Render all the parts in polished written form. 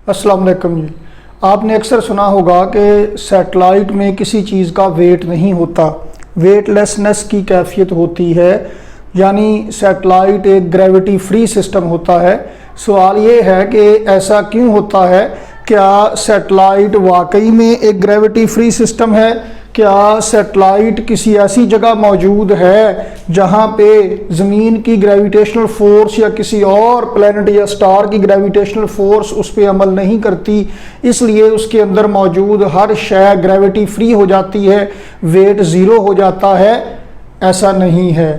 अस्सलाम वालेकुम जी। आपने अक्सर सुना होगा कि सैटेलाइट में किसी चीज़ का वेट नहीं होता, वेटलेसनेस की कैफियत होती है, यानी सैटेलाइट एक ग्रेविटी फ्री सिस्टम होता है। सवाल ये है कि ऐसा क्यों होता है? क्या सैटेलाइट वाकई में एक ग्रेविटी फ्री सिस्टम है? क्या सैटेलाइट किसी ऐसी जगह मौजूद है जहां पे ज़मीन की ग्रेविटेशनल फोर्स या किसी और प्लैनेट या स्टार की ग्रेविटेशनल फोर्स उस पर अमल नहीं करती, इसलिए उसके अंदर मौजूद हर शय ग्रेविटी फ्री हो जाती है, वेट ज़ीरो हो जाता है? ऐसा नहीं है,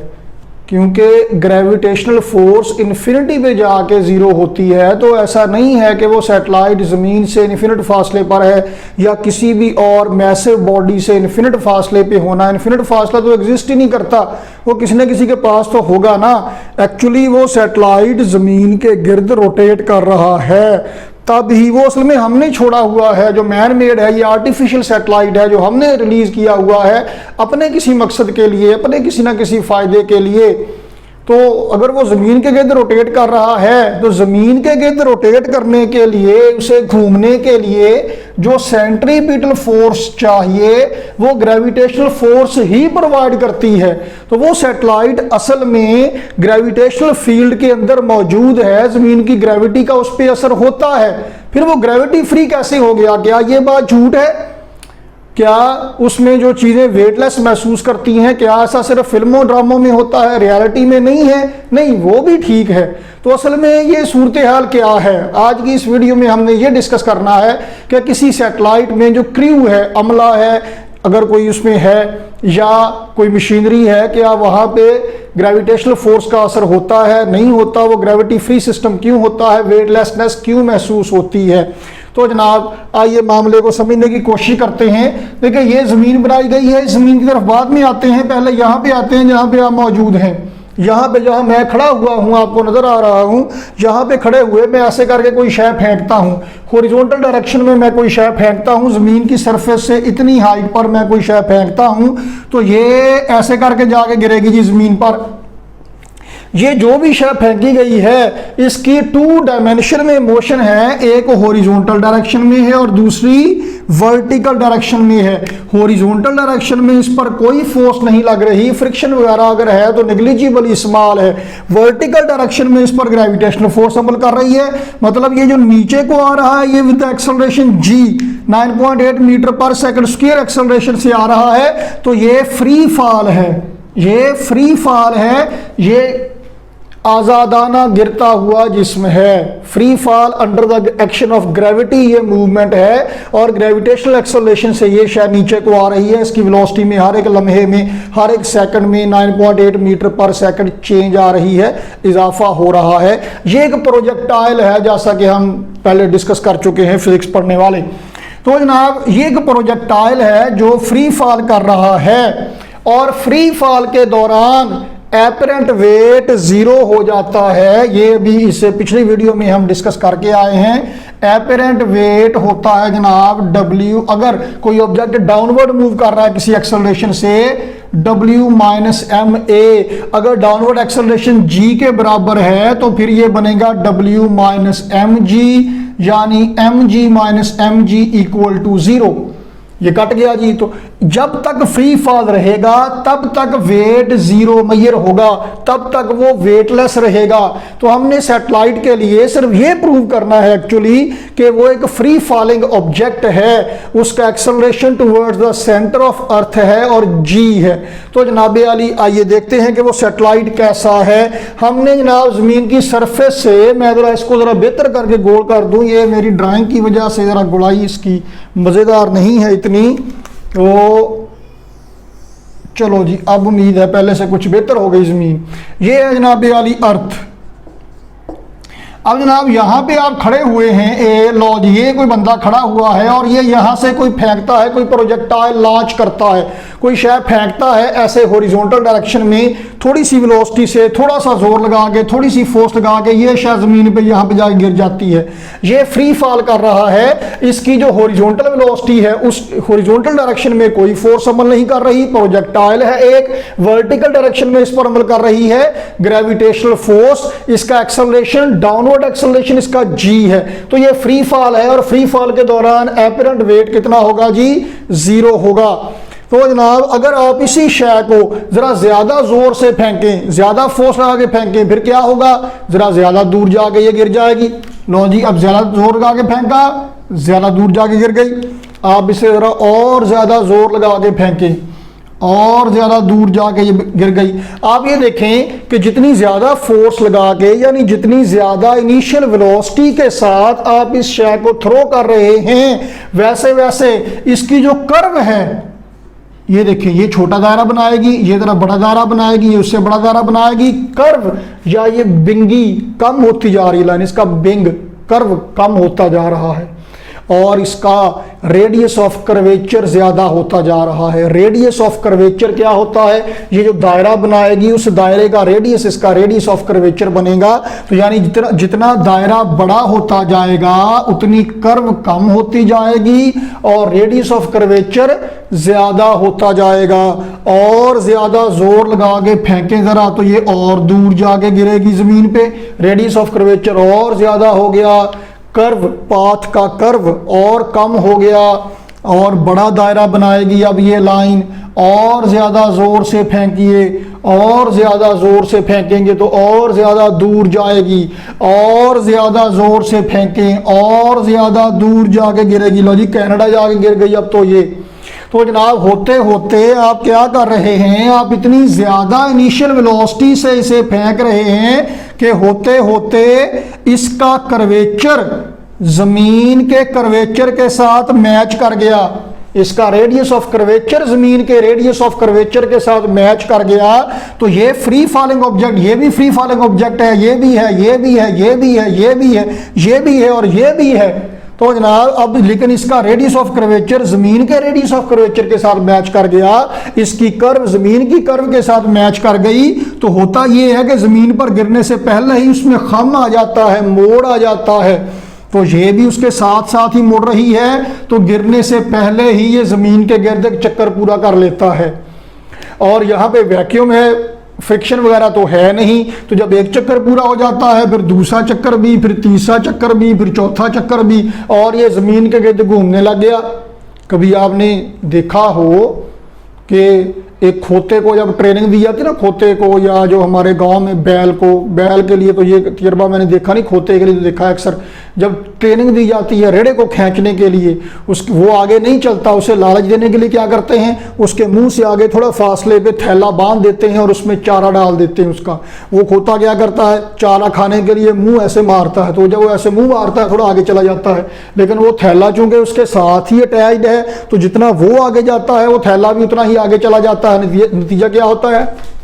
क्योंकि ग्रेविटेशनल फोर्स इन्फिनिटी पे जाके ज़ीरो होती है। तो ऐसा नहीं है कि वो सैटेलाइट ज़मीन से इन्फिनिट फासले पर है या किसी भी और मैसिव बॉडी से इन्फिनिट फासले पे होना। इन्फिनिट फासला तो एग्जिस्ट ही नहीं करता, वो किसी न किसी के पास तो होगा ना। एक्चुअली वो सैटेलाइट ज़मीन के गिर्द रोटेट कर रहा है, तब ही वो असल में हमने छोड़ा हुआ है, जो मैन मेड है, ये आर्टिफिशियल सैटेलाइट है जो हमने रिलीज किया हुआ है अपने किसी मकसद के लिए, अपने किसी ना किसी फायदे के लिए। तो अगर वो ज़मीन के गिर्द रोटेट कर रहा है तो ज़मीन के गिर्द रोटेट करने के लिए, उसे घूमने के लिए जो सेंट्रीपिटल फोर्स चाहिए वो ग्रेविटेशनल फोर्स ही प्रोवाइड करती है। तो वो सैटेलाइट असल में ग्रेविटेशनल फील्ड के अंदर मौजूद है, ज़मीन की ग्रेविटी का उस पर असर होता है। फिर वो ग्रेविटी फ्री कैसे हो गया? क्या ये बात झूठ है? क्या उसमें जो चीज़ें वेटलेस महसूस करती हैं, क्या ऐसा सिर्फ फिल्मों ड्रामों में होता है, रियलिटी में नहीं है? नहीं, वो भी ठीक है। तो असल में ये सूरत हाल क्या है? आज की इस वीडियो में हमने ये डिस्कस करना है कि किसी सैटेलाइट में जो क्रू है, अमला है, अगर कोई उसमें है या कोई मशीनरी है, क्या वहाँ पे ग्रेविटेशनल फोर्स का असर होता है, नहीं होता? वो ग्रेविटी फ्री सिस्टम क्यों होता है? वेटलेसनेस क्यों महसूस होती है? तो जनाब आइए मामले को समझने की कोशिश करते हैं। देखिए, ये ज़मीन बनाई गई है, ज़मीन की तरफ बाद में आते हैं, पहले यहाँ पे आते हैं जहाँ पे आप मौजूद हैं। यहाँ पे जहाँ मैं खड़ा हुआ हूँ, आपको नज़र आ रहा हूँ, यहाँ पे खड़े हुए मैं ऐसे करके कोई शय फेंकता हूँ, हॉरिजॉन्टल डायरेक्शन में मैं कोई शय फेंकता हूँ, ज़मीन की सरफेस से इतनी हाइट पर मैं कोई शय फेंकता हूँ, तो ये ऐसे करके जाके गिरेगी जी ज़मीन पर। ये जो भी शय फेंकी गई है इसकी टू डायमेंशन में मोशन है, एक हॉरिजॉन्टल डायरेक्शन में है और दूसरी वर्टिकल डायरेक्शन में है। हॉरिजॉन्टल डायरेक्शन में इस पर कोई फोर्स नहीं लग रही, फ्रिक्शन वगैरह अगर है तो नेग्लिजिबल स्मॉल है। वर्टिकल डायरेक्शन में इस पर ग्रेविटेशनल फोर्स अमल कर रही है, मतलब ये जो नीचे को आ रहा है ये विद एक्सेलरेशन g 9.8 मीटर पर सेकंड स्क्वायर एक्सेलरेशन से आ रहा है, तो ये फ्री फॉल है, ये फ्री फॉल है, ये आज़ादाना गिरता हुआ जिस्म है। Free fall under the action of gravity ये मूवमेंट है, और ग्रेविटेशनल एक्सेलरेशन से ये शायद नीचे को आ रही है। इसकी वेलोसिटी में हर एक लम्हे में, हर एक सेकंड में 9.8 मीटर पर सेकंड चेंज आ रही है, इजाफा हो रहा है। ये एक प्रोजेक्टाइल है, जैसा कि हम पहले डिस्कस कर चुके हैं फिजिक्स पढ़ने वाले। तो जनाब ये एक प्रोजेक्टाइल है जो फ्री फॉल कर रहा है, और फ्री फॉल के दौरान एपरेंट वेट ज़ीरो हो जाता है। ये भी इससे पिछली वीडियो में हम डिस्कस करके आए हैं। एपरेंट वेट होता है जनाब W, अगर कोई ऑब्जेक्ट डाउनवर्ड मूव कर रहा है किसी एक्सेलरेशन से, W माइनस एम ए, अगर डाउनवर्ड एक्सेलरेशन g के बराबर है तो फिर ये बनेगा W माइनस एम जी, यानी mg minus M G equal to 0। ये कट गया जी। तो जब तक फ्री फॉल रहेगा तब तक वेट जीरो मैयर होगा, तब तक वो वेटलेस रहेगा। तो हमने सैटेलाइट के लिए सिर्फ ये प्रूव करना है एक्चुअली कि वो एक फ्री फॉलिंग ऑब्जेक्ट है, उसका acceleration towards the centre of earth है और g है। तो जनाब अली आइए देखते हैं कि वो सैटेलाइट कैसा है। हमने जनाब ज़मीन की सरफेस से, मैं ज़रा इसको ज़रा बेहतर करके गोल कर दूँ, ये मेरी ड्राइंग की वजह से ज़रा गुड़ाई इसकी मज़ेदार नहीं है इतनी, तो चलो जी अब उम्मीद है पहले से कुछ बेहतर हो गई ज़मीन। ये है जनाब अली अर्थ। अब जनाब यहाँ पे आप खड़े हुए हैं, ए लो जी, ये कोई बंदा खड़ा हुआ है और ये यहाँ से कोई फेंकता है, कोई प्रोजेक्टाइल लॉन्च करता है, कोई शय फेंकता है ऐसे हॉरिजॉन्टल डायरेक्शन में, थोड़ी सी वेलोसिटी से, थोड़ा सा जोर लगा के, थोड़ी सी फोर्स लगा के ये शय ज़मीन पे यहाँ पे जाके गिर जाती है। ये फ्री फॉल कर रहा है, इसकी जो हॉरिजॉन्टल वेलोसिटी है उस हॉरिजॉन्टल डायरेक्शन में कोई फोर्स अमल नहीं कर रही, प्रोजेक्टाइल है एक, वर्टिकल डायरेक्शन में इस पर अमल कर रही है ग्रेविटेशनल फोर्स। इसका एक्सेलरेशन डाउनवर्ड अपवर्ड एक्सेलरेशन इसका g है, तो ये फ्री फॉल है और फ्री फॉल के दौरान एपरेंट वेट कितना होगा जी, 0 होगा। तो जनाब अगर आप इसी शय को जरा ज्यादा जोर से फेंकें, ज्यादा फोर्स लगा के फेंकें, फिर क्या होगा, जरा ज्यादा दूर जाके ये गिर जाएगी। लो जी, अब ज्यादा जोर लगा के फेंका, ज्यादा दूर जाके गिर गई। आप इसे जरा और ज्यादा जोर लगा के फेंकें और ज्यादा दूर जाके ये गिर गई। आप ये देखें कि जितनी ज्यादा फोर्स लगा के, यानी जितनी ज्यादा इनिशियल वेलोसिटी के साथ आप इस शय को थ्रो कर रहे हैं, वैसे वैसे इसकी जो कर्व है, ये देखिए, ये छोटा दायरा बनाएगी, ये जरा बड़ा दायरा बनाएगी, ये उससे बड़ा दायरा बनाएगी। कर्व या ये बिंगी कम होती जा रही है, लाइन इसका बिंग कर्व कम होता जा रहा है और इसका रेडियस ऑफ कर्वेचर ज्यादा होता जा रहा है। रेडियस ऑफ कर्वेचर क्या होता है, ये जो दायरा बनाएगी उस दायरे का रेडियस, इसका रेडियस ऑफ कर्वेचर बनेगा। तो यानी जितना जितना दायरा बड़ा होता जाएगा उतनी कर्व कम होती जाएगी और रेडियस ऑफ कर्वेचर ज्यादा होता जाएगा। और ज्यादा जोर लगा के फेंकें जरा तो ये और दूर जाके गिरेगी जमीन पे, रेडियस ऑफ कर्वेचर और ज्यादा हो गया, कर्व पाथ का कर्व और कम हो गया और बड़ा दायरा बनाएगी। अब ये लाइन और ज्यादा जोर से फेंकिए, और ज्यादा जोर से फेंकेंगे तो और ज्यादा दूर जाएगी, और ज्यादा जोर से फेंकें और ज्यादा दूर जाके गिरेगी। लो जी, कनाडा जाके गिर गई अब तो ये। तो जनाब होते होते आप क्या कर रहे हैं, आप इतनी ज्यादा इनिशियल वेलोसिटी से इसे फेंक रहे हैं कि होते होते इसका कर्वेचर जमीन के कर्वेचर के साथ मैच कर गया। इसका रेडियस ऑफ कर्वेचर जमीन के रेडियस ऑफ कर्वेचर के साथ मैच कर गया। तो ये फ्री फॉलिंग ऑब्जेक्ट, ये भी फ्री फॉलिंग ऑब्जेक्ट है, ये भी है, ये भी है, ये भी है, ये भी है, ये भी है और ये भी है। तो जनाब अब लेकिन इसका रेडियस ऑफ कर्वेचर जमीन के रेडियस ऑफ कर्वेचर के साथ मैच कर गया, इसकी कर्व जमीन की कर्व के साथ मैच कर गई। तो होता यह है कि जमीन पर गिरने से पहले ही उसमें खम आ जाता है, मोड़ आ जाता है। तो ये भी उसके साथ साथ ही मुड़ रही है, तो गिरने से पहले ही ये जमीन के गिर्द एक चक्कर पूरा कर लेता है। और यहाँ पे वैक्यूम है, फ्रिक्शन वगैरह तो है नहीं, तो जब एक चक्कर पूरा हो जाता है फिर दूसरा चक्कर भी, फिर तीसरा चक्कर भी, फिर चौथा चक्कर भी, और ये जमीन के गिर्द घूमने लग गया। कभी आपने देखा हो कि एक खोते को जब ट्रेनिंग दी जाती है ना, खोते को, या जो हमारे गांव में बैल को, बैल के लिए तो ये तजर्बा मैंने देखा नहीं, खोते के लिए तो देखा है अक्सर, जब ट्रेनिंग दी जाती है रेड़े को खींचने के लिए, वो आगे नहीं चलता, उसे लालच देने के लिए क्या करते हैं, उसके मुंह से आगे थोड़ा फासले पे थैला बांध देते हैं और उसमें चारा डाल देते हैं उसका। वो खोता क्या करता है, चारा खाने के लिए मुंह ऐसे मारता है, तो जब वो ऐसे मुंह मारता है थोड़ा आगे चला जाता है, लेकिन वो थैला चूंकि उसके साथ ही अटैच्ड है, तो जितना वो आगे जाता है वो थैला भी उतना ही आगे चला जाता है। नतीजा क्या होता है,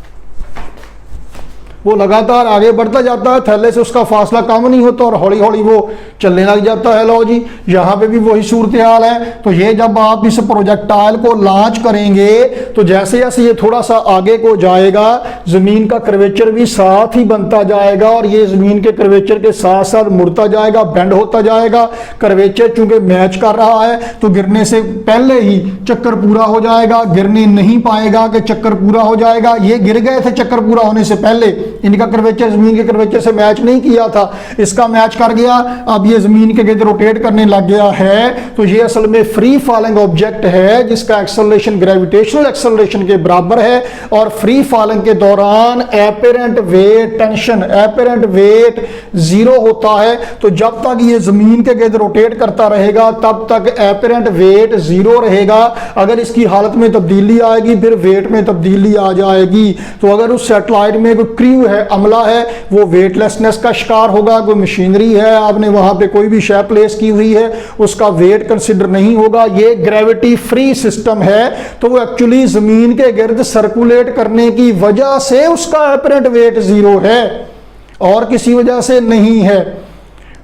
वो लगातार आगे बढ़ता जाता है, थैले से उसका फासला कम नहीं होता और हौली हौली वो चलने लग जाता है। लो जी, यहाँ पे भी वही सूरत हाल है। तो ये जब आप इस प्रोजेक्टाइल को लॉन्च करेंगे तो जैसे जैसे ये थोड़ा सा आगे को जाएगा, जमीन का कर्वेचर भी साथ ही बनता जाएगा और ये जमीन के कर्वेचर के साथ साथ मुड़ता जाएगा, बेंड होता जाएगा। कर्वेचर चूंकि मैच कर रहा है तो गिरने से पहले ही चक्कर पूरा हो जाएगा, गिरने नहीं पाएगा कि चक्कर पूरा हो जाएगा। ये गिर गए थे चक्कर पूरा होने से पहले, इनका कर्वेचर जमीन के कर्वेचर से मैच नहीं किया था, इसका मैच कर गया। अब ये जमीन के गिर्द रोटेट करने लग गया है। तो ये असल में फ्री फॉलिंग ऑब्जेक्ट है जिसका एक्सेलरेशन ग्रेविटेशनल एक्सेलरेशन के बराबर है। और फ्री फॉलिंग के दौरान apparent wait tension, apparent wait 0 होता है। तो जब तक ये जमीन के गिर्द रोटेट करता रहेगा तब तक एपरेंट वेट 0 रहेगा। अगर इसकी हालत में तब्दीली आएगी फिर वेट में तब्दीली आ जाएगी। तो अगर उस सैटेलाइट में कोई क्रू है, अमला है, वो वेटलेसनेस का शिकार होगा। कोई मशीनरी है, आपने वहां पे कोई भी शय प्लेस की हुई है, उसका वेट कंसिडर नहीं होगा। ये ग्रेविटी फ्री सिस्टम है, तो वो एक्चुअली जमीन के गिर्द सर्कुलेट करने की वजह से उसका एपरेंट वेट 0 है और किसी वजह से नहीं है।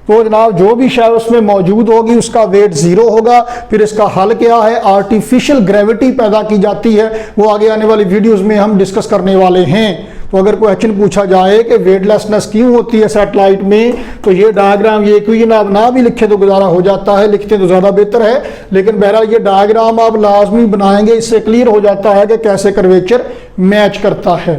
तो जनाब जो भी शय उसमें मौजूद होगी उसका वेट 0 होगा। फिर इसका हल क्या है, आर्टिफिशियल ग्रेविटी पैदा की जाती है, वो आगे आने वाली वीडियोस में हम डिस्कस करने वाले हैं। तो अगर क्वेश्चन पूछा जाए कि वेटलेसनेस क्यों होती है सैटेलाइट में, तो ये डायग्राम, ये क्यों जनाब ना भी लिखे तो गुजारा हो जाता है, लिखते तो ज़्यादा बेहतर है, लेकिन बहरहाल ये डायग्राम आप लाजमी बनाएंगे, इससे क्लियर हो जाता है कि कैसे कर्वेचर मैच करता है।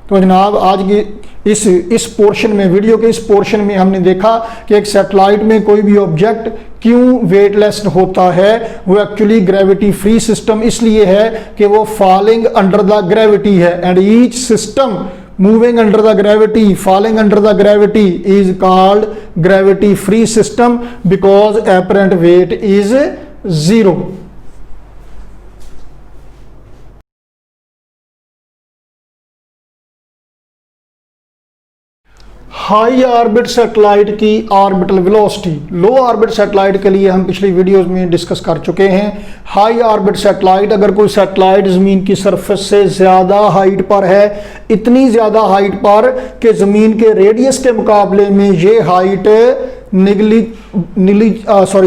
तो जनाब आज की इस पोर्शन में, वीडियो के इस पोर्शन में हमने देखा कि एक सैटेलाइट में कोई भी ऑब्जेक्ट क्यों वेटलेस होता है। वो एक्चुअली ग्रेविटी फ्री सिस्टम इसलिए है कि वो फॉलिंग अंडर द ग्रेविटी है, and each system moving under the gravity, falling under the gravity is called gravity free system because apparent weight is 0. High orbit satellite की orbital velocity, low orbit satellite के लिए हम पिछली videos में discuss कर चुके हैं। हाई ऑर्बिट सैटेलाइट, अगर कोई सैटेलाइट ज़मीन की सरफेस से ज़्यादा हाइट पर है, इतनी ज़्यादा हाइट पर कि ज़मीन के रेडियस के मुकाबले में ये हाइट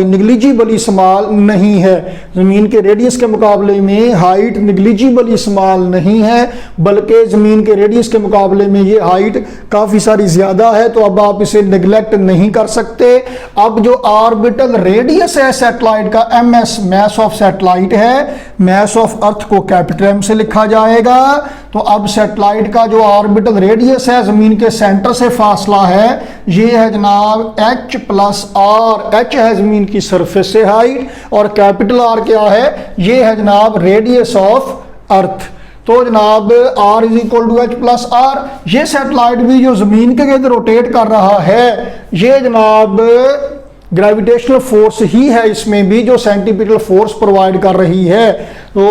निग्लिजिबली स्मॉल नहीं है, ज़मीन के रेडियस के मुकाबले में हाइट निग्लिजिबली स्मॉल नहीं है, बल्कि ज़मीन के रेडियस के मुकाबले में ये हाइट काफ़ी सारी ज़्यादा है। तो अब आप इसे निगलेक्ट नहीं कर सकते। अब जो ऑर्बिटल रेडियस है सैटेलाइट का, MS मैस ऑफ सैटेलाइट है, मैस ऑफ अर्थ को कैपिटल M से लिखा जाएगा। तो अब सैटेलाइट का जो ऑर्बिटल रेडियस है, ज़मीन के सेंटर से फासला है, ये है जनाब H प्लस R। H है ज़मीन की सरफेस से हाइट और कैपिटल R क्या है, ये है जनाब रेडियस ऑफ अर्थ। तो जनाब R is equal to H plus R। ये सैटेलाइट भी जो ज़मीन के गिर्द रोटेट कर रहा है, ये जनाब ग्रेविटेशनल फोर्स ही है इसमें भी जो सेंटीपिटल फोर्स प्रोवाइड कर रही है। तो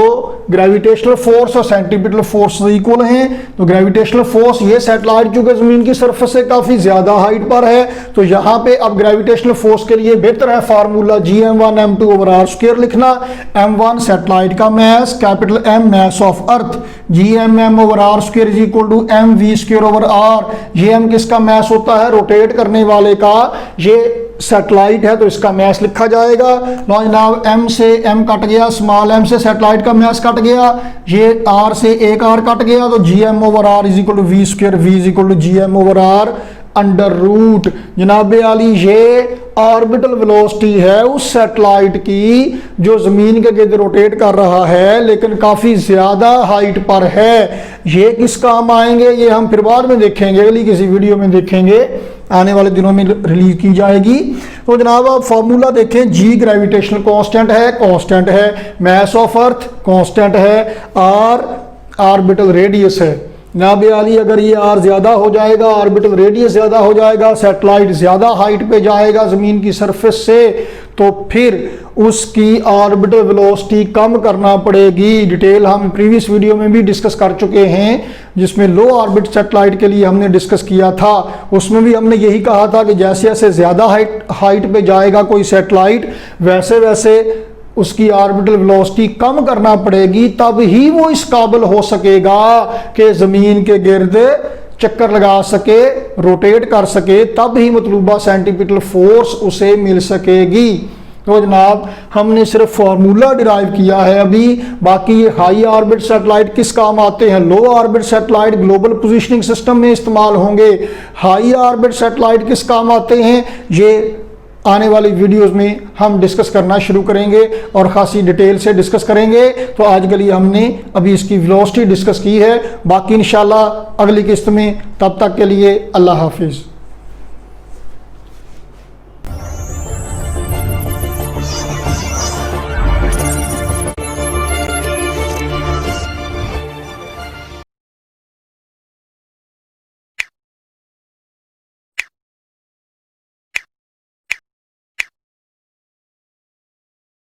ग्रेविटेशनल फोर्स और सेंटीपिटल फोर्स इक्वल हैं। तो ग्रेविटेशनल फोर्स, ये सैटेलाइट चूंकि ज़मीन की सरफेस से काफ़ी ज़्यादा हाइट पर है, तो यहाँ पे अब ग्रेविटेशनल फोर्स के लिए बेहतर है formula Gm1 m2 over r square लिखना। m1 सैटेलाइट का mass, capital M mass of earth, Gmm over r square is equal to mv square over r। ये m किसका मैस होता है, रोटेट करने वाले का। ये सैटेलाइट है तो इसका मैस लिखा जाएगा। लो जनाब M से M कट गया, स्मॉल m से सैटेलाइट का मैस कट गया, ये R से एक R कट गया, तो Gm over R is equal to V square, V is equal to Gm over R under root. जनाब आली ये ऑर्बिटल वेलोसिटी है उस सैटेलाइट की जो ज़मीन के गिर्द रोटेट कर रहा है लेकिन काफ़ी ज़्यादा हाइट पर है। ये किस काम आएंगे ये हम फिर बाद में देखेंगे, अगली किसी वीडियो में देखेंगे, आने वाले दिनों में रिलीज की जाएगी। तो जनाब आप फॉर्मूला देखें, G ग्रेविटेशनल कांस्टेंट है, मैस ऑफ अर्थ कांस्टेंट है, R ऑर्बिटल रेडियस है। जनाब आली अगर ये R ज़्यादा हो जाएगा, ऑर्बिटल रेडियस ज़्यादा हो जाएगा, सैटेलाइट ज़्यादा हाइट पे जाएगा ज़मीन की सरफेस से, तो फिर उसकी ऑर्बिटल वेलोसिटी कम करना पड़ेगी। डिटेल हम प्रीवियस वीडियो में भी डिस्कस कर चुके हैं, जिसमें लो ऑर्बिट सैटेलाइट के लिए हमने डिस्कस किया था। उसमें भी हमने यही कहा था कि जैसे जैसे ज़्यादा हाइट पे जाएगा कोई सैटेलाइट, वैसे वैसे उसकी ऑर्बिटल वेलोसिटी कम करना पड़ेगी, तब ही वो इस काबिल हो सकेगा कि ज़मीन के गिर्द चक्कर लगा सके, रोटेट कर सके, तब ही मतलूबा सेंटीपिटल फोर्स उसे मिल सकेगी। तो जनाब हमने सिर्फ फार्मूला डिराइव किया है अभी, बाकी ये हाई ऑर्बिट सैटेलाइट किस काम आते हैं, लो orbit satellite global positioning system में इस्तेमाल होंगे, हाई ऑर्बिट सैटेलाइट किस काम आते हैं, ये आने वाली वीडियोस में हम डिस्कस करना शुरू करेंगे और ख़ासी डिटेल से डिस्कस करेंगे। तो आज के लिए हमने अभी इसकी वेलोसिटी डिस्कस की है, बाकी इंशाल्लाह अगली किस्त में। तब तक के लिए अल्लाह हाफिज़।